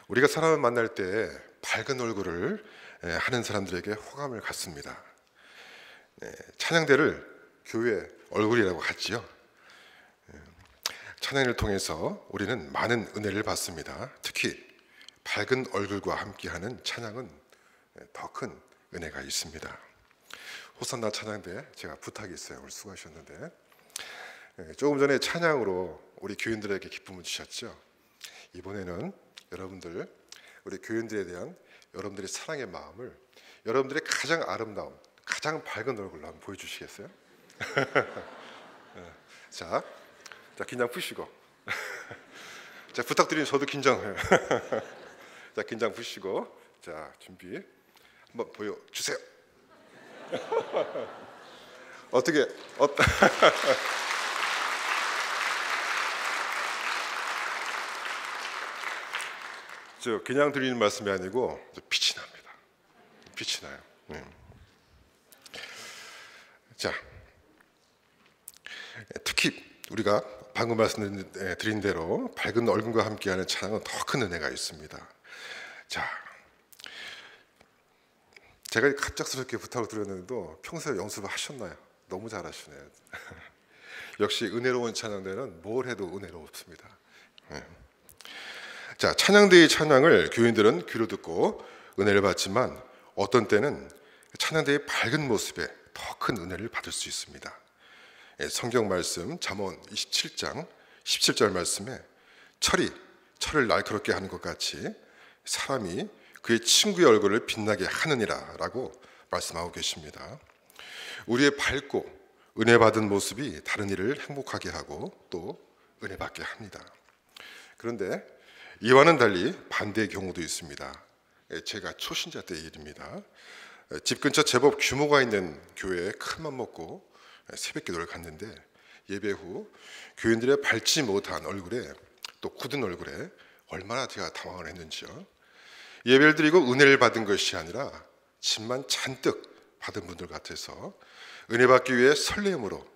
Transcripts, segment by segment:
우리가 사람을 만날 때 밝은 얼굴을 하는 사람들에게 호감을 갖습니다. 찬양대를 교회 얼굴이라고 하지요. 찬양을 통해서 우리는 많은 은혜를 받습니다. 특히 밝은 얼굴과 함께하는 찬양은 더 큰 은혜가 있습니다. 호산나 찬양대 제가 부탁이 있어요. 오늘 수고하셨는데 조금 전에 찬양으로 우리 교인들에게 기쁨을 주셨죠. 이번에는 여러분들, 우리 교인들에 대한 여러분들의 사랑의 마음을 여러분들의 가장 아름다운, 가장 밝은 얼굴로 한번 보여주시겠어요? 자, 긴장 푸시고 자, 부탁드리면 저도 긴장해요. 자, 긴장 푸시고, 자, 준비 한번 보여주세요. 어떻게 저 그냥 드리는 말씀이 아니고 빛이 납니다. 빛이 나요. 자, 특히 우리가 방금 말씀드린 대로 밝은 얼굴과 함께하는 찬양은 더 큰 은혜가 있습니다. 자, 제가 갑작스럽게 부탁을 드렸는데도 평소에 연습을 하셨나요? 너무 잘하시네요. 역시 은혜로운 찬양대는 뭘 해도 은혜롭습니다. 자, 찬양대의 찬양을 교인들은 귀로 듣고 은혜를 받지만 어떤 때는 찬양대의 밝은 모습에 더 큰 은혜를 받을 수 있습니다. 성경 말씀 잠언 27장 17절 말씀에 철을 날카롭게 하는 것 같이 사람이 그의 친구의 얼굴을 빛나게 하느니라 라고 말씀하고 계십니다. 우리의 밝고 은혜 받은 모습이 다른 이를 행복하게 하고 또 은혜 받게 합니다. 그런데 이와는 달리 반대의 경우도 있습니다. 제가 초신자 때의 일입니다. 집 근처 제법 규모가 있는 교회에 큰맘 먹고 새벽 기도를 갔는데 예배 후 교인들의 밝지 못한 얼굴에 또 굳은 얼굴에 얼마나 제가 당황을 했는지요. 예배를 드리고 은혜를 받은 것이 아니라 짐만 잔뜩 받은 분들 같아서 은혜 받기 위해 설렘으로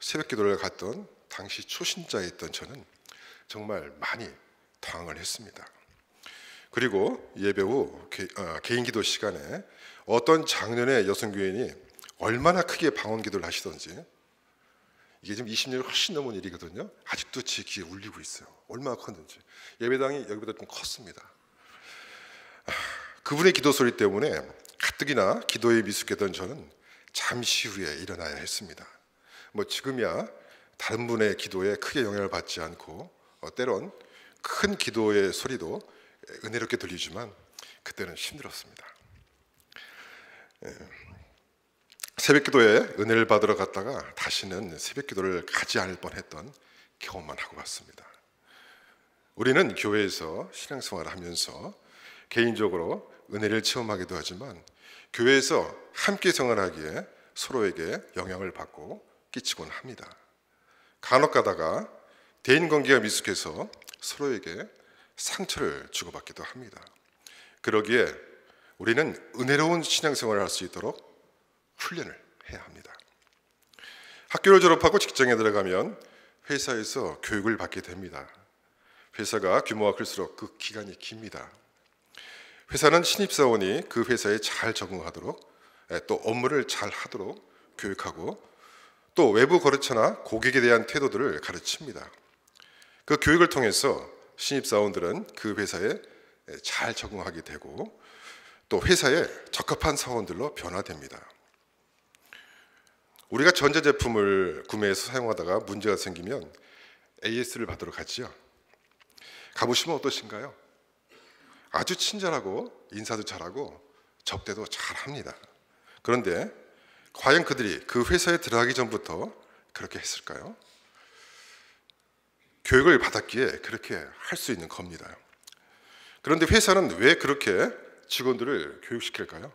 새벽 기도를 갔던 당시 초신자였던 저는 정말 많이 당황을 했습니다. 그리고 예배 후 개인 기도 시간에 어떤 장년의 여성 교인이 얼마나 크게 방언 기도를 하시던지, 이게 지금 20년이 훨씬 넘은 일이거든요. 아직도 제 귀에 울리고 있어요. 얼마나 컸는지. 예배당이 여기보다 좀 컸습니다. 그분의 기도 소리 때문에 가뜩이나 기도에 미숙했던 저는 잠시 후에 일어나야 했습니다. 지금이야 다른 분의 기도에 크게 영향을 받지 않고 때론 큰 기도의 소리도 은혜롭게 들리지만 그때는 힘들었습니다. 새벽 기도에 은혜를 받으러 갔다가 다시는 새벽 기도를 가지 않을 뻔했던 경험만 하고 왔습니다. 우리는 교회에서 신앙생활을 하면서 개인적으로 은혜를 체험하기도 하지만 교회에서 함께 생활하기에 서로에게 영향을 받고 끼치곤 합니다. 간혹 가다가 대인관계가 미숙해서 서로에게 상처를 주고받기도 합니다. 그러기에 우리는 은혜로운 신앙생활을 할 수 있도록 훈련을 해야 합니다. 학교를 졸업하고 직장에 들어가면 회사에서 교육을 받게 됩니다. 회사가 규모가 클수록 그 기간이 깁니다. 회사는 신입사원이 그 회사에 잘 적응하도록 또 업무를 잘 하도록 교육하고 또 외부 거래처나 고객에 대한 태도들을 가르칩니다. 그 교육을 통해서 신입사원들은 그 회사에 잘 적응하게 되고 또 회사에 적합한 사원들로 변화됩니다. 우리가 전자제품을 구매해서 사용하다가 문제가 생기면 AS를 받으러 가지요. 가보시면 어떠신가요? 아주 친절하고 인사도 잘하고 접대도 잘합니다. 그런데 과연 그들이 그 회사에 들어가기 전부터 그렇게 했을까요? 교육을 받았기에 그렇게 할 수 있는 겁니다. 그런데 회사는 왜 그렇게 직원들을 교육시킬까요?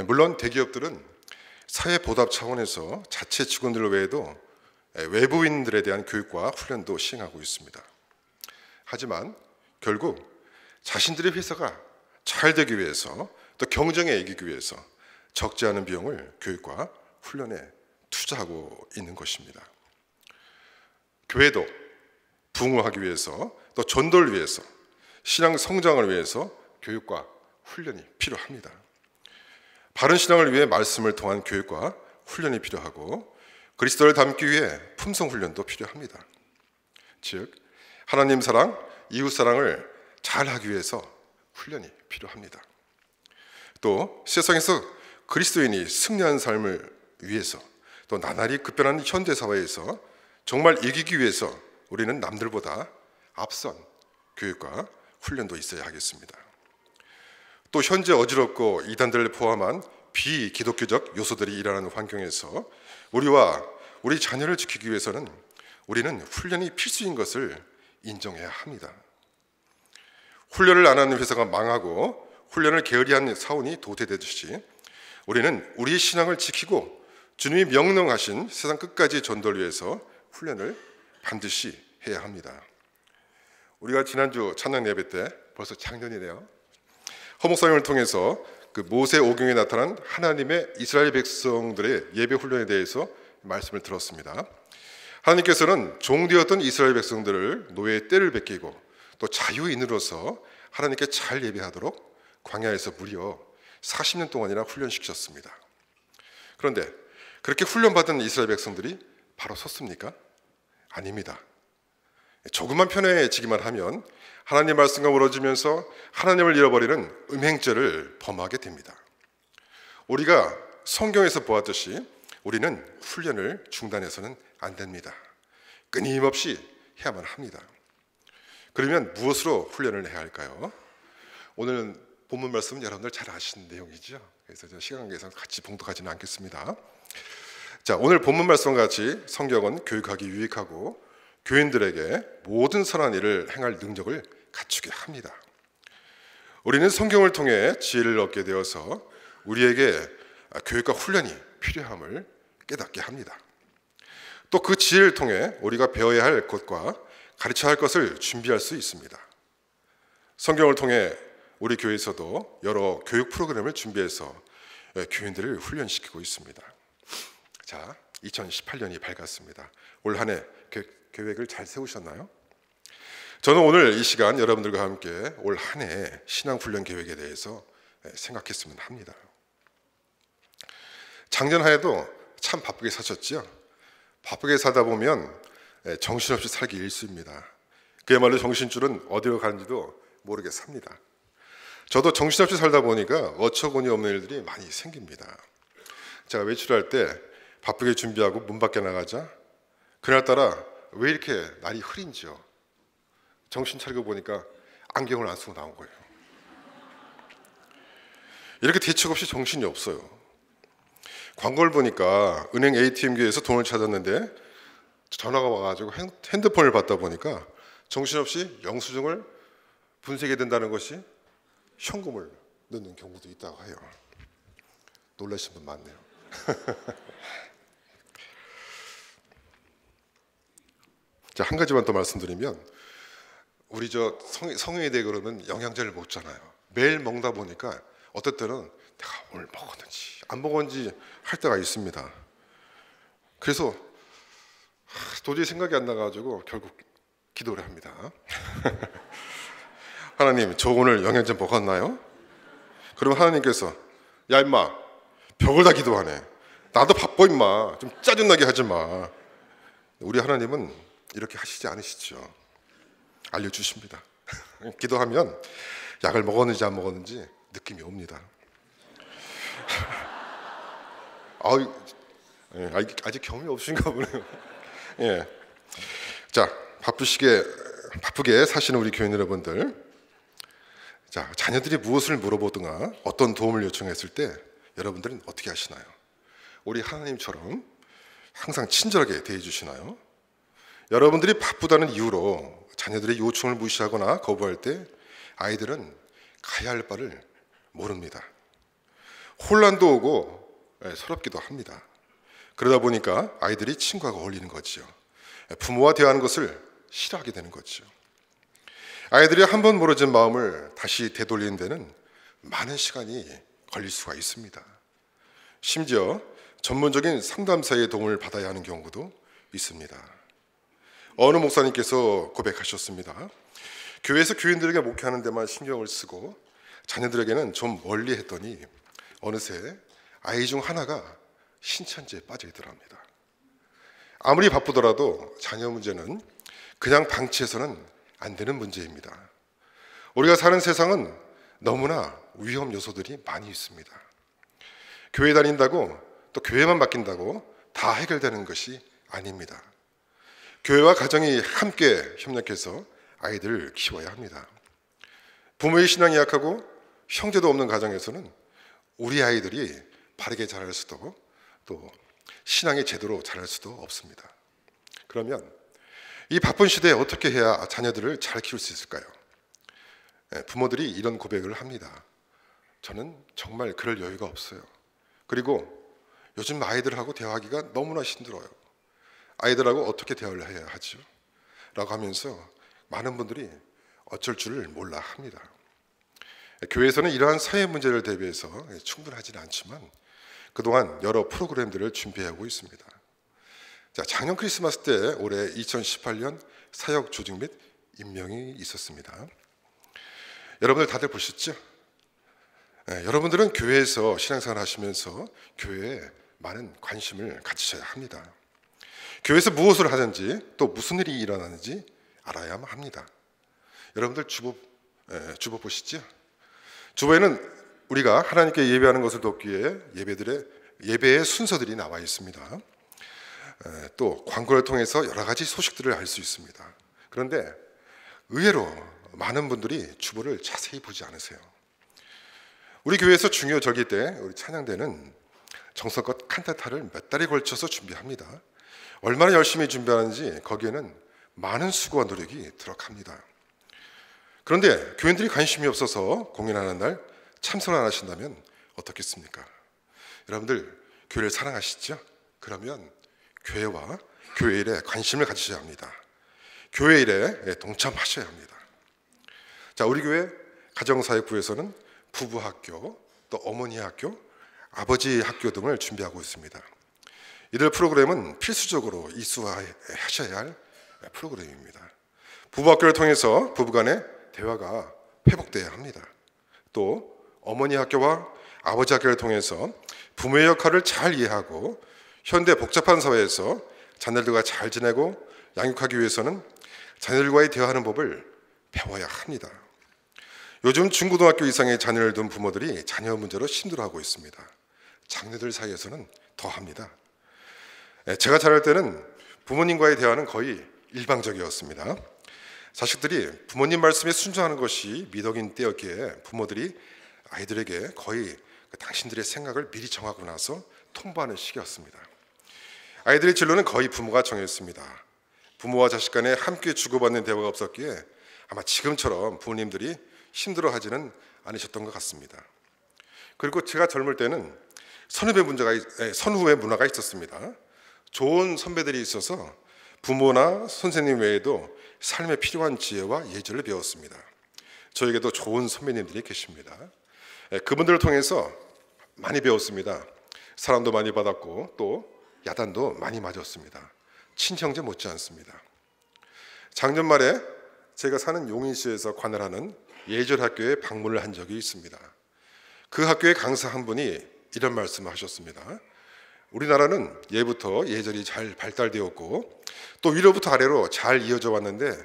물론 대기업들은 사회 보답 차원에서 자체 직원들 외에도 외부인들에 대한 교육과 훈련도 시행하고 있습니다. 하지만 결국 자신들의 회사가 잘 되기 위해서 또 경쟁에 이기기 위해서 적지 않은 비용을 교육과 훈련에 투자하고 있는 것입니다. 교회도 부흥하기 위해서 또 전도를 위해서 신앙 성장을 위해서 교육과 훈련이 필요합니다. 바른 신앙을 위해 말씀을 통한 교육과 훈련이 필요하고 그리스도를 닮기 위해 품성 훈련도 필요합니다. 즉 하나님 사랑, 이웃 사랑을 잘하기 위해서 훈련이 필요합니다. 또 세상에서 그리스도인이 승리하는 삶을 위해서 또 나날이 급변하는 현대 사회에서 정말 이기기 위해서 우리는 남들보다 앞선 교육과 훈련도 있어야 하겠습니다. 또 현재 어지럽고 이단들을 포함한 비기독교적 요소들이 일어나는 환경에서 우리와 우리 자녀를 지키기 위해서는 우리는 훈련이 필수인 것을 인정해야 합니다. 훈련을 안 하는 회사가 망하고 훈련을 게으리한 사원이 도태되듯이 우리는 우리의 신앙을 지키고 주님이 명령하신 세상 끝까지 전도를 위해서 훈련을 반드시 해야 합니다. 우리가 지난주 찬양 예배 때 벌써 작년이네요. 허 목사님을 통해서 그 모세 오경에 나타난 하나님의 이스라엘 백성들의 예배 훈련에 대해서 말씀을 들었습니다. 하나님께서는 종되었던 이스라엘 백성들을 노예의 때를 베끼고 또 자유인으로서 하나님께 잘 예배하도록 광야에서 무려 40년 동안이나 훈련시키셨습니다. 그런데 그렇게 훈련받은 이스라엘 백성들이 바로 섰습니까? 아닙니다. 조금만 편해지기만 하면 하나님 말씀과 멀어지면서 하나님을 잃어버리는 음행죄를 범하게 됩니다. 우리가 성경에서 보았듯이 우리는 훈련을 중단해서는 안 됩니다. 끊임없이 해야만 합니다. 그러면 무엇으로 훈련을 해야 할까요? 오늘 본문 말씀은 여러분들 잘 아시는 내용이죠. 그래서 시간 관계상 같이 봉독하지는 않겠습니다. 자, 오늘 본문 말씀과 같이 성경은 교육하기 유익하고 교인들에게 모든 선한 일을 행할 능력을 갖추게 합니다. 우리는 성경을 통해 지혜를 얻게 되어서 우리에게 교육과 훈련이 필요함을 깨닫게 합니다. 또 그 지혜를 통해 우리가 배워야 할 것과 가르쳐야 할 것을 준비할 수 있습니다. 성경을 통해 우리 교회에서도 여러 교육 프로그램을 준비해서 교인들을 훈련시키고 있습니다. 자, 2018년이 밝았습니다. 올 한 해 계획을 잘 세우셨나요? 저는 오늘 이 시간 여러분들과 함께 올 한 해 신앙훈련 계획에 대해서 생각했으면 합니다. 작년 한 해도 참 바쁘게 사셨죠? 바쁘게 살다 보면 정신없이 살기 일쑤입니다. 그야말로 정신줄은 어디로 가는지도 모르게 삽니다. 저도 정신없이 살다 보니까 어처구니 없는 일들이 많이 생깁니다. 제가 외출할 때 바쁘게 준비하고 문 밖에 나가자 그날따라 왜 이렇게 날이 흐린지요. 정신 차리고 보니까 안경을 안 쓰고 나온 거예요. 이렇게 대책 없이 정신이 없어요. 광고를 보니까 은행 ATM기에서 돈을 찾았는데 전화가 와가지고 핸드폰을 받다 보니까 정신없이 영수증을 분쇄하게 된다는 것이 현금을 넣는 경우도 있다고 해요. 놀라신 분 많네요. 자, 한 가지만 더 말씀드리면 우리 성인이 되고 그러면 영양제를 먹잖아요. 매일 먹다 보니까 어떨 때는 내가 오늘 먹었는지 안 먹었는지 할 때가 있습니다. 그래서 도저히 생각이 안 나가지고 결국 기도를 합니다. 하나님, 저 오늘 영양제 먹었나요? 그러면 하나님께서 야 임마, 벽을 다 기도하네. 나도 바빠 임마. 좀 짜증나게 하지 마. 우리 하나님은 이렇게 하시지 않으시죠. 알려주십니다. 기도하면 약을 먹었는지 안 먹었는지 느낌이 옵니다. 아직 경험이 없으신가 보네요. 예. 자, 바쁘게 사시는 우리 교인 여러분들, 자, 자녀들이 무엇을 물어보든가 어떤 도움을 요청했을 때 여러분들은 어떻게 하시나요? 우리 하나님처럼 항상 친절하게 대해 주시나요? 여러분들이 바쁘다는 이유로 자녀들의 요청을 무시하거나 거부할 때 아이들은 가야 할 바를 모릅니다. 혼란도 오고 서럽기도 합니다. 그러다 보니까 아이들이 친구하고 어울리는 거지요. 부모와 대화하는 것을 싫어하게 되는 거죠. 아이들이 한번 멀어진 마음을 다시 되돌리는 데는 많은 시간이 걸릴 수가 있습니다. 심지어 전문적인 상담사의 도움을 받아야 하는 경우도 있습니다. 어느 목사님께서 고백하셨습니다. 교회에서 교인들에게 목회하는 데만 신경을 쓰고 자녀들에게는 좀 멀리 했더니 어느새 아이 중 하나가 신천지에 빠져 있더랍니다. 아무리 바쁘더라도 자녀 문제는 그냥 방치해서는 안 되는 문제입니다. 우리가 사는 세상은 너무나 위험 요소들이 많이 있습니다. 교회 다닌다고 또 교회만 맡긴다고 다 해결되는 것이 아닙니다. 교회와 가정이 함께 협력해서 아이들을 키워야 합니다. 부모의 신앙이 약하고 형제도 없는 가정에서는 우리 아이들이 바르게 자랄 수도 또 신앙이 제대로 자랄 수도 없습니다. 그러면 이 바쁜 시대에 어떻게 해야 자녀들을 잘 키울 수 있을까요? 부모들이 이런 고백을 합니다. 저는 정말 그럴 여유가 없어요. 그리고 요즘 아이들하고 대화하기가 너무나 힘들어요. 아이들하고 어떻게 대화를 해야 하죠? 라고 하면서 많은 분들이 어쩔 줄을 몰라 합니다. 교회에서는 이러한 사회 문제를 대비해서 충분하지는 않지만 그동안 여러 프로그램들을 준비하고 있습니다. 자, 작년 크리스마스 때 올해 2018년 사역 조직 및 임명이 있었습니다. 여러분들 다들 보셨죠? 여러분들은 교회에서 신앙생활 하시면서 교회에 많은 관심을 가지셔야 합니다. 교회에서 무엇을 하든지 또 무슨 일이 일어나는지 알아야만 합니다. 여러분들 주보 보시죠? 주보에는 우리가 하나님께 예배하는 것을 돕기 위해 예배의 순서들이 나와 있습니다. 또 광고를 통해서 여러 가지 소식들을 알 수 있습니다. 그런데 의외로 많은 분들이 주보를 자세히 보지 않으세요. 우리 교회에서 중요 절기 때 우리 찬양대는 정성껏 칸타타를 몇 달에 걸쳐서 준비합니다. 얼마나 열심히 준비하는지 거기에는 많은 수고와 노력이 들어갑니다. 그런데 교인들이 관심이 없어서 공연하는 날 참석 안 하신다면 어떻겠습니까? 여러분들 교회를 사랑하시죠? 그러면 교회와 교회 일에 관심을 가지셔야 합니다. 교회 일에 동참하셔야 합니다. 자, 우리 교회 가정사역부에서는 부부학교, 또 어머니 학교, 아버지 학교 등을 준비하고 있습니다. 이들 프로그램은 필수적으로 이수하셔야 할 프로그램입니다. 부부학교를 통해서 부부간의 대화가 회복돼야 합니다. 또 어머니 학교와 아버지 학교를 통해서 부모의 역할을 잘 이해하고 현대 복잡한 사회에서 자녀들과 잘 지내고 양육하기 위해서는 자녀들과의 대화하는 법을 배워야 합니다. 요즘 중고등학교 이상의 자녀를 둔 부모들이 자녀 문제로 힘들어하고 있습니다. 장녀들 사이에서는 더합니다. 제가 자랄 때는 부모님과의 대화는 거의 일방적이었습니다. 자식들이 부모님 말씀에 순종하는 것이 미덕인 때였기에 부모들이 아이들에게 거의 당신들의 생각을 미리 정하고 나서 통보하는 시기였습니다. 아이들의 진로는 거의 부모가 정했습니다. 부모와 자식 간에 함께 주고받는 대화가 없었기에 아마 지금처럼 부모님들이 힘들어하지는 않으셨던 것 같습니다. 그리고 제가 젊을 때는 선후의 문화가 있었습니다. 좋은 선배들이 있어서 부모나 선생님 외에도 삶에 필요한 지혜와 예절을 배웠습니다. 저에게도 좋은 선배님들이 계십니다. 그분들을 통해서 많이 배웠습니다. 사랑도 많이 받았고 또 야단도 많이 맞았습니다. 친형제 못지않습니다. 작년 말에 제가 사는 용인시에서 관할하는 예절학교에 방문을 한 적이 있습니다. 그 학교의 강사 한 분이 이런 말씀을 하셨습니다. 우리나라는 예부터 예절이 잘 발달되었고 또 위로부터 아래로 잘 이어져 왔는데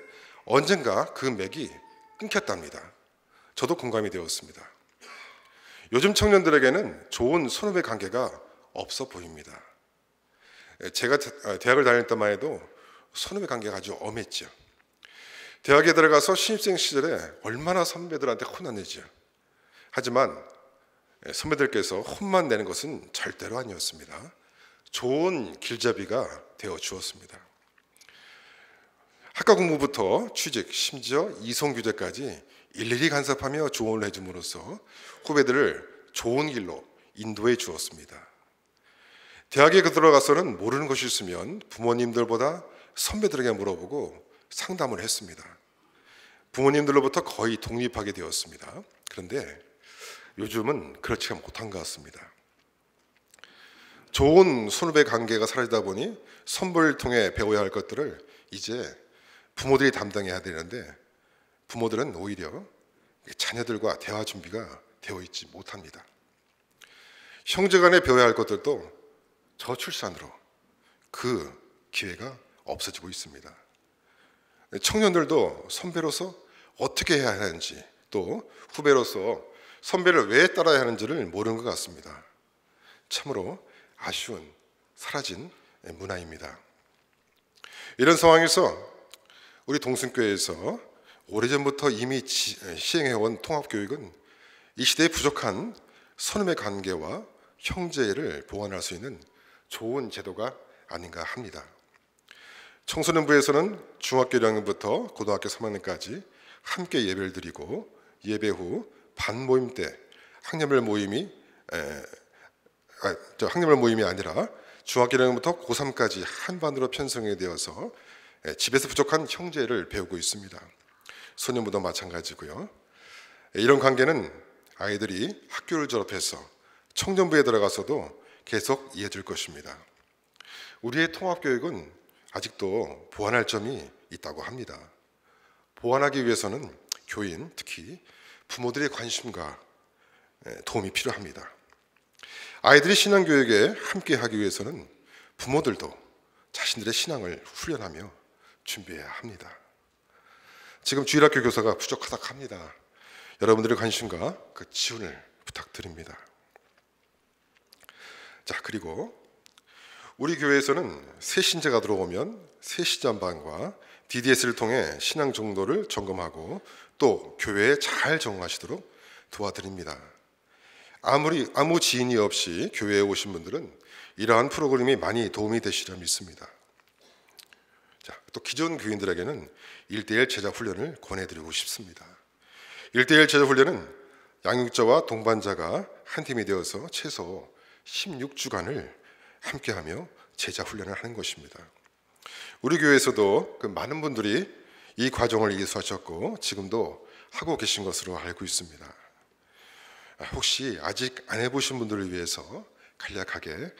언젠가 그 맥이 끊겼답니다. 저도 공감이 되었습니다. 요즘 청년들에게는 좋은 선후배 관계가 없어 보입니다. 제가 대학을 다닐 때만 해도 선후배 관계가 아주 엄했죠. 대학에 들어가서 신입생 시절에 얼마나 선배들한테 혼났는지요. 하지만 선배들께서 혼만 내는 것은 절대로 아니었습니다. 좋은 길잡이가 되어 주었습니다. 학과 공부부터 취직, 심지어 이성규제까지 일일이 간섭하며 조언을 해줌으로써 후배들을 좋은 길로 인도해 주었습니다. 대학에 들어가서는 모르는 것이 있으면 부모님들보다 선배들에게 물어보고 상담을 했습니다. 부모님들로부터 거의 독립하게 되었습니다. 그런데 요즘은 그렇지가 못한 것 같습니다. 좋은 선후배 관계가 사라지다 보니 선배를 통해 배워야 할 것들을 이제 부모들이 담당해야 되는데 부모들은 오히려 자녀들과 대화 준비가 되어 있지 못합니다. 형제간에 배워야 할 것들도 저출산으로 그 기회가 없어지고 있습니다. 청년들도 선배로서 어떻게 해야 하는지, 또 후배로서 선배를 왜 따라야 하는지를 모르는 것 같습니다. 참으로 아쉬운 사라진 문화입니다. 이런 상황에서 우리 동순교회에서 오래전부터 이미 시행해온 통합교육은 이 시대에 부족한 선후배 관계와 형제를 보완할 수 있는 좋은 제도가 아닌가 합니다. 청소년부에서는 중학교 1학년부터 고등학교 3학년까지 함께 예배를 드리고, 예배 후 반모임 때 학년별 모임이 아니라 중학교 1학년부터 고3까지 한 반으로 편성이 되어서 집에서 부족한 형제를 배우고 있습니다. 소년부도 마찬가지고요. 이런 관계는 아이들이 학교를 졸업해서 청년부에 들어가서도 계속 이어질 것입니다. 우리의 통합교육은 아직도 보완할 점이 있다고 합니다. 보완하기 위해서는 교인, 특히 부모들의 관심과 도움이 필요합니다. 아이들이 신앙교육에 함께하기 위해서는 부모들도 자신들의 신앙을 훈련하며 준비해야 합니다. 지금 주일학교 교사가 부족하다고 합니다. 여러분들의 관심과 그 지원을 부탁드립니다. 자, 그리고 우리 교회에서는 새 신자가 들어오면 새 신자반과 DDS를 통해 신앙 정도를 점검하고 또 교회에 잘 적응하시도록 도와드립니다. 아무 지인이 없이 교회에 오신 분들은 이러한 프로그램이 많이 도움이 되시리라 믿습니다. 자, 또 기존 교인들에게는 1:1 제자 훈련을 권해드리고 싶습니다. 1:1 제자 훈련은 양육자와 동반자가 한 팀이 되어서 최소 16주간을 함께하며 제자 훈련을 하는 것입니다. 우리 교회에서도 그 많은 분들이 이 과정을 이수하셨고 지금도 하고 계신 것으로 알고 있습니다. 혹시 아직 안 해보신 분들을 위해서 간략하게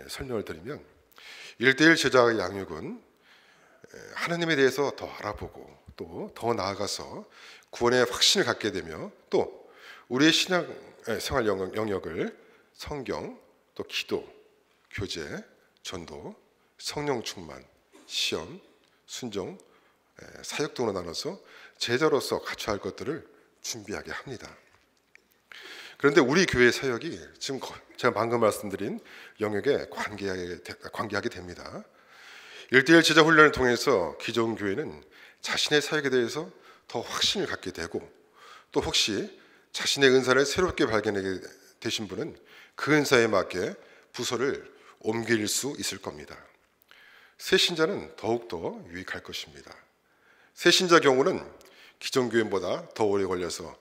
설명을 드리면 1:1 제자 양육은 하나님에 대해서 더 알아보고 또 더 나아가서 구원의 확신을 갖게 되며 또 우리의 신앙 생활 영역을 성경, 또 기도, 교제, 전도, 성령 충만, 시험, 순종, 사역 등으로 나눠서 제자로서 갖춰야 할 것들을 준비하게 합니다. 그런데 우리 교회 사역이 지금 제가 방금 말씀드린 영역에 관계하게 됩니다. 1:1 제자 훈련을 통해서 기존 교회는 자신의 사역에 대해서 더 확신을 갖게 되고 또 혹시 자신의 은사를 새롭게 발견하게 되신 분은 그 은사에 맞게 부서를 옮길 수 있을 겁니다. 새 신자는 더욱더 유익할 것입니다. 새 신자 경우는 기존 교인보다 더 오래 걸려서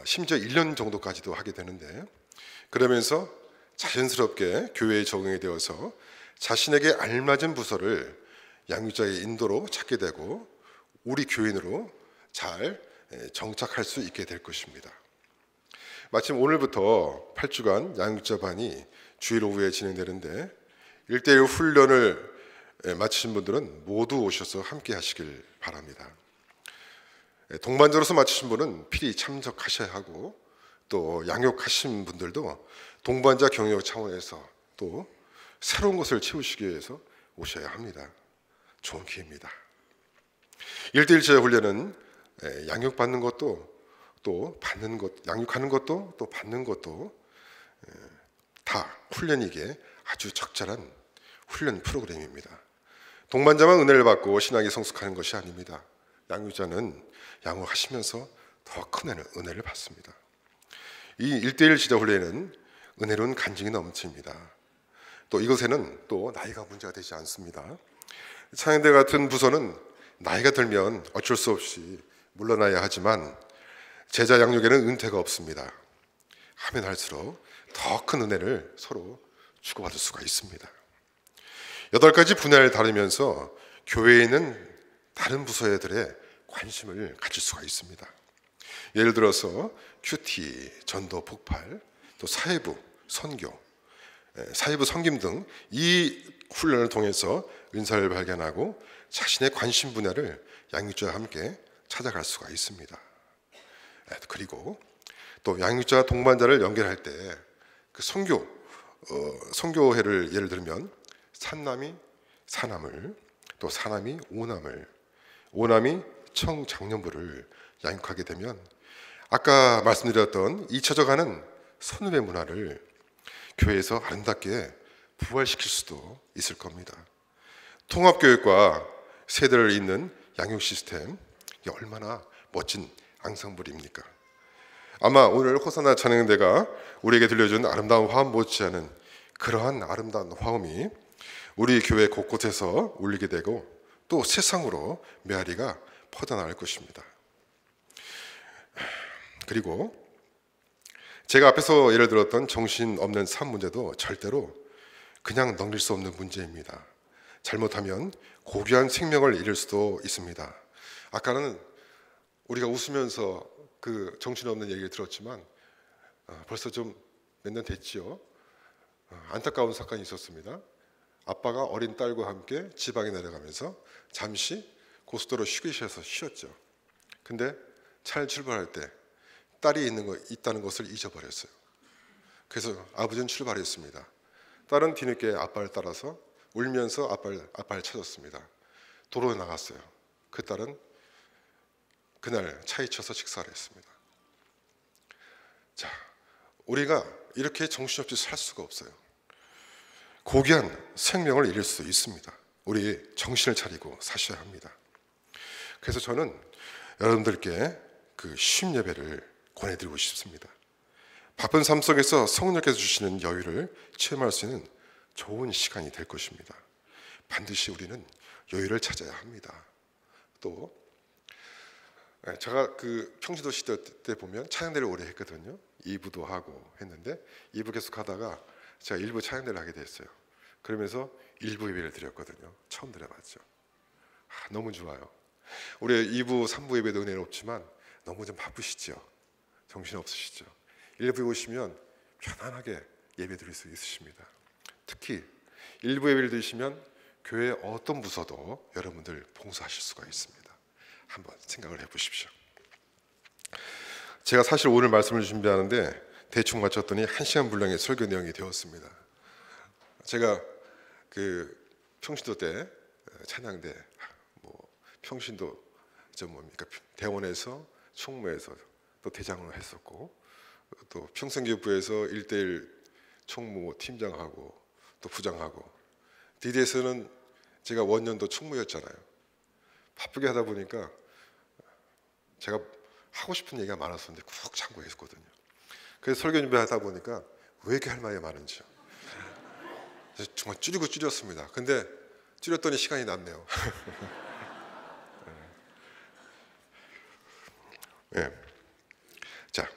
심지어 1년 정도까지도 하게 되는데 그러면서 자연스럽게 교회에 적응이 되어서 자신에게 알맞은 부서를 양육자의 인도로 찾게 되고 우리 교인으로 잘 정착할 수 있게 될 것입니다. 마침 오늘부터 8주간 양육자반이 주일 오후에 진행되는데 1:1 훈련을 마치신 분들은 모두 오셔서 함께 하시길 바랍니다. 동반자로서 마치신 분은 필히 참석하셔야 하고 또 양육하신 분들도 동반자 경력 차원에서 또 새로운 것을 채우시기 위해서 오셔야 합니다. 좋은 기회입니다. 1:1 제자 훈련은 양육받는 것도 또 받는 것, 양육하는 것도 또 받는 것도 다 훈련이기에 아주 적절한 훈련 프로그램입니다. 동반자만 은혜를 받고 신앙이 성숙하는 것이 아닙니다. 양육자는 양육하시면서 더 큰 은혜를 받습니다. 이 1:1 제자 훈련에는 은혜로운 간증이 넘칩니다. 또 이것에는 또 나이가 문제가 되지 않습니다. 창현대 같은 부서는 나이가 들면 어쩔 수 없이 물러나야 하지만 제자 양육에는 은퇴가 없습니다. 하면 할수록 더 큰 은혜를 서로 주고받을 수가 있습니다. 8가지 분야를 다루면서 교회에 있는 다른 부서들의 관심을 가질 수가 있습니다. 예를 들어서 큐티, 전도, 폭발, 또 사회부, 선교, 사회부 섬김 등 이 훈련을 통해서 은사를 발견하고 자신의 관심 분야를 양육자와 함께 찾아갈 수가 있습니다. 그리고 또 양육자 동반자를 연결할 때 그 선교회를 예를 들면 삼남이 사남을, 또 사남이 오남을, 오남이 청장년부를 양육하게 되면 아까 말씀드렸던 잊혀져가는 선후배 문화를 교회에서 아름답게 부활시킬 수도 있을 겁니다. 통합교육과 세대를 잇는 양육 시스템, 이게 얼마나 멋진 앙상블입니까? 아마 오늘 호사나 찬양대가 우리에게 들려준 아름다운 화음 못지않은 그러한 아름다운 화음이 우리 교회 곳곳에서 울리게 되고 또 세상으로 메아리가 퍼져나갈 것입니다. 그리고 제가 앞에서 예를 들었던 정신없는 삶 문제도 절대로 그냥 넘길 수 없는 문제입니다. 잘못하면 고귀한 생명을 잃을 수도 있습니다. 아까는 우리가 웃으면서 그 정신없는 얘기를 들었지만 벌써 좀 몇 년 됐지요. 안타까운 사건이 있었습니다. 아빠가 어린 딸과 함께 지방에 내려가면서 잠시 고속도로 휴게소에서 쉬었죠. 근데 차를 출발할 때 딸이 있다는 것을 잊어버렸어요. 그래서 아버지는 출발했습니다. 딸은 뒤늦게 아빠를 따라서 울면서 아빠를 찾았습니다. 도로에 나갔어요. 그 딸은 그날 차에 쳐서 직사를 했습니다. 자, 우리가 이렇게 정신없이 살 수가 없어요. 고귀한 생명을 잃을 수 있습니다. 우리 정신을 차리고 사셔야 합니다. 그래서 저는 여러분들께 그 쉼 예배를 권해드리고 싶습니다. 바쁜 삶 속에서 성령께서 주시는 여유를 체험할 수 있는 좋은 시간이 될 것입니다. 반드시 우리는 여유를 찾아야 합니다. 또 제가 그 평신도 시대 때 보면 찬양대를 오래 했거든요. 2부도 하고 했는데 2부 계속 하다가 제가 1부 찬양대를 하게 됐어요. 그러면서 1부 예배를 드렸거든요. 처음 드려봤죠. 너무 좋아요. 우리 2부, 3부 예배도 은혜는 없지만 너무 좀 바쁘시죠? 정신 없으시죠? 1부에 오시면 편안하게 예배 드릴 수 있으십니다. 특히 1부 예배를 드리시면 교회 어떤 부서도 여러분들 봉사하실 수가 있습니다. 한번 생각을 해보십시오. 제가 사실 오늘 말씀을 준비하는데 대충 맞췄더니 1시간 분량의 설교 내용이 되었습니다. 제가 그 평신도 때 찬양대, 평신도 대원에서 총무에서 또 대장을 했었고, 또 평생교육부에서 1대1 총무 팀장하고 또 부장하고, DD에서는 제가 원년도 총무였잖아요. 바쁘게 하다 보니까 제가 하고 싶은 얘기가 많았었는데 꾹 참고 했었거든요. 그래서 설교 준비하다 보니까 왜 이렇게 할 말이 많은지요. 정말 줄였습니다. 근데 줄였더니 시간이 남네요. 네. 자,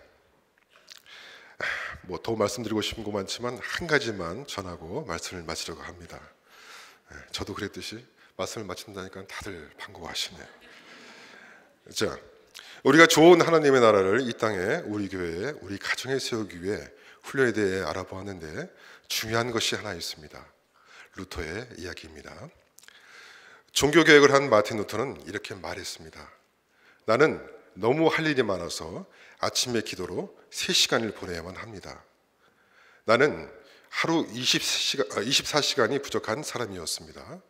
더 말씀드리고 싶은 거 많지만 한 가지만 전하고 말씀을 마치려고 합니다. 저도 그랬듯이 말씀을 마친다니까 다들 반가워하시네요. 자, 우리가 좋은 하나님의 나라를 이 땅에 우리 교회에 우리 가정에 세우기 위해 훈련에 대해 알아보았는데 중요한 것이 하나 있습니다. 루터의 이야기입니다. 종교개혁을 한 마틴 루터는 이렇게 말했습니다. 나는 너무 할 일이 많아서 아침에 기도로 3시간을 보내야만 합니다. 나는 하루 24시간이 부족한 사람이었습니다.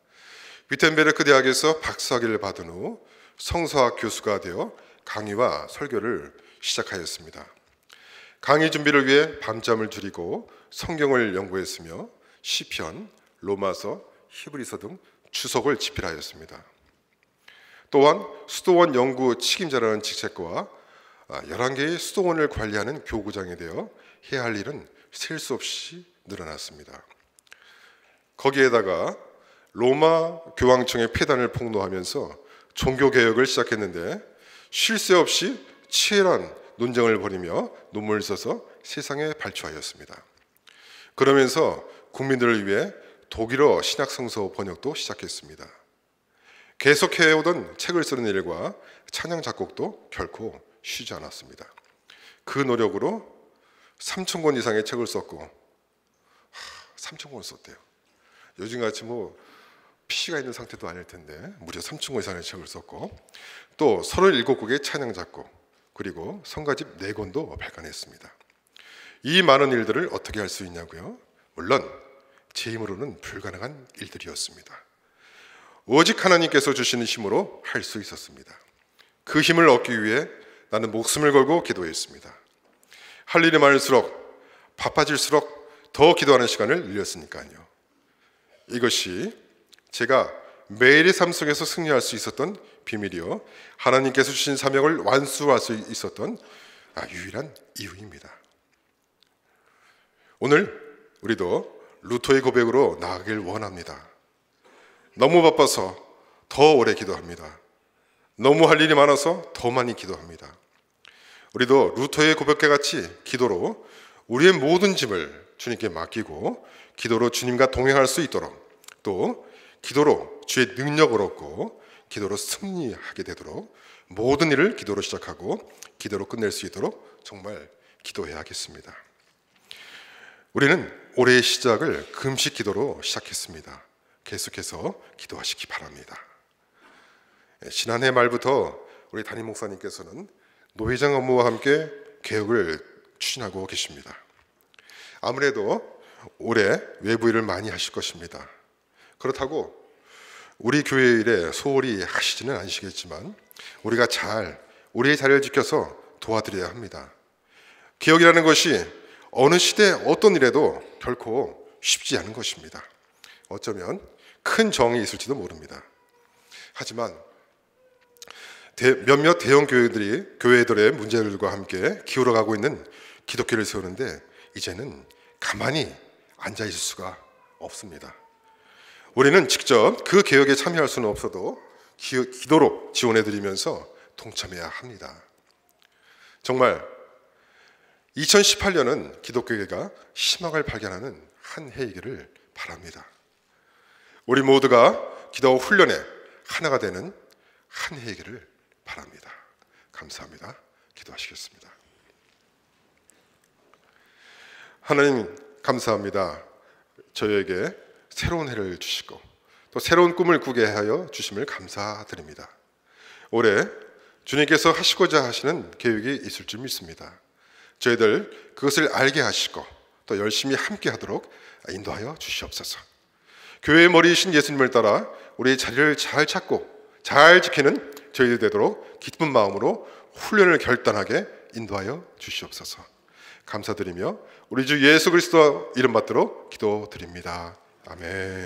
위텐베르크 대학에서 박사학위를 받은 후 성서학 교수가 되어 강의와 설교를 시작하였습니다. 강의 준비를 위해 밤잠을 줄이고 성경을 연구했으며 시편, 로마서, 히브리서 등 주석을 집필하였습니다. 또한 수도원 연구 책임자라는 직책과 11개의 수도원을 관리하는 교구장이 되어 해야 할 일은 셀 수 없이 늘어났습니다. 거기에다가 로마 교황청의 폐단을 폭로하면서 종교개혁을 시작했는데 쉴 새 없이 치열한 논쟁을 벌이며 논문을 써서 세상에 발표하였습니다. 그러면서 국민들을 위해 독일어 신약성서 번역도 시작했습니다. 계속해오던 책을 쓰는 일과 찬양 작곡도 결코 쉬지 않았습니다. 그 노력으로 3,000권 이상의 책을 썼고 3,000권을 썼대요. 요즘같이 PC가 있는 상태도 아닐 텐데 무려 3층 이상의 책을 썼고 또 37곡의 찬양 작곡 그리고 성가집 4권도 발간했습니다. 이 많은 일들을 어떻게 할 수 있냐고요? 물론 제 힘으로는 불가능한 일들이었습니다. 오직 하나님께서 주시는 힘으로 할 수 있었습니다. 그 힘을 얻기 위해 나는 목숨을 걸고 기도했습니다. 할 일이 많을수록 바빠질수록 더 기도하는 시간을 늘렸으니까요. 이것이 제가 매일의 삶 속에서 승리할 수 있었던 비밀이요, 하나님께서 주신 사명을 완수할 수 있었던 유일한 이유입니다. 오늘 우리도 루터의 고백으로 나아가길 원합니다. 너무 바빠서 더 오래 기도합니다. 너무 할 일이 많아서 더 많이 기도합니다. 우리도 루터의 고백과 같이 기도로 우리의 모든 짐을 주님께 맡기고 기도로 주님과 동행할 수 있도록, 또 기도로 주의 능력을 얻고 기도로 승리하게 되도록 모든 일을 기도로 시작하고 기도로 끝낼 수 있도록 정말 기도해야겠습니다. 우리는 올해의 시작을 금식 기도로 시작했습니다. 계속해서 기도하시기 바랍니다. 지난해 말부터 우리 담임 목사님께서는 노회장 업무와 함께 개혁을 추진하고 계십니다. 아무래도 올해 외부 일을 많이 하실 것입니다. 그렇다고 우리 교회 일에 소홀히 하시지는 않으시겠지만 우리가 잘 우리의 자리를 지켜서 도와드려야 합니다. 개혁이라는 것이 어느 시대 어떤 일에도 결코 쉽지 않은 것입니다. 어쩌면 큰 정이 있을지도 모릅니다. 하지만 몇몇 대형 교회들의 문제들과 함께 기울어가고 있는 기독교를 세우는데 이제는 가만히 앉아있을 수가 없습니다. 우리는 직접 그 개혁에 참여할 수는 없어도 기도로 지원해드리면서 동참해야 합니다. 정말 2018년은 기독교계가 희망을 발견하는 한 해이기를 바랍니다. 우리 모두가 기도 훈련에 하나가 되는 한 해이기를 바랍니다. 감사합니다. 기도하시겠습니다. 하나님 감사합니다. 저희에게 새로운 해를 주시고 또 새로운 꿈을 꾸게 하여 주심을 감사드립니다. 올해 주님께서 하시고자 하시는 계획이 있을 줄 믿습니다. 저희들 그것을 알게 하시고 또 열심히 함께 하도록 인도하여 주시옵소서. 교회의 머리이신 예수님을 따라 우리의 자리를 잘 찾고 잘 지키는 저희들 되도록 기쁜 마음으로 훈련을 결단하게 인도하여 주시옵소서. 감사드리며 우리 주 예수 그리스도 이름 받들어 기도드립니다. 아멘.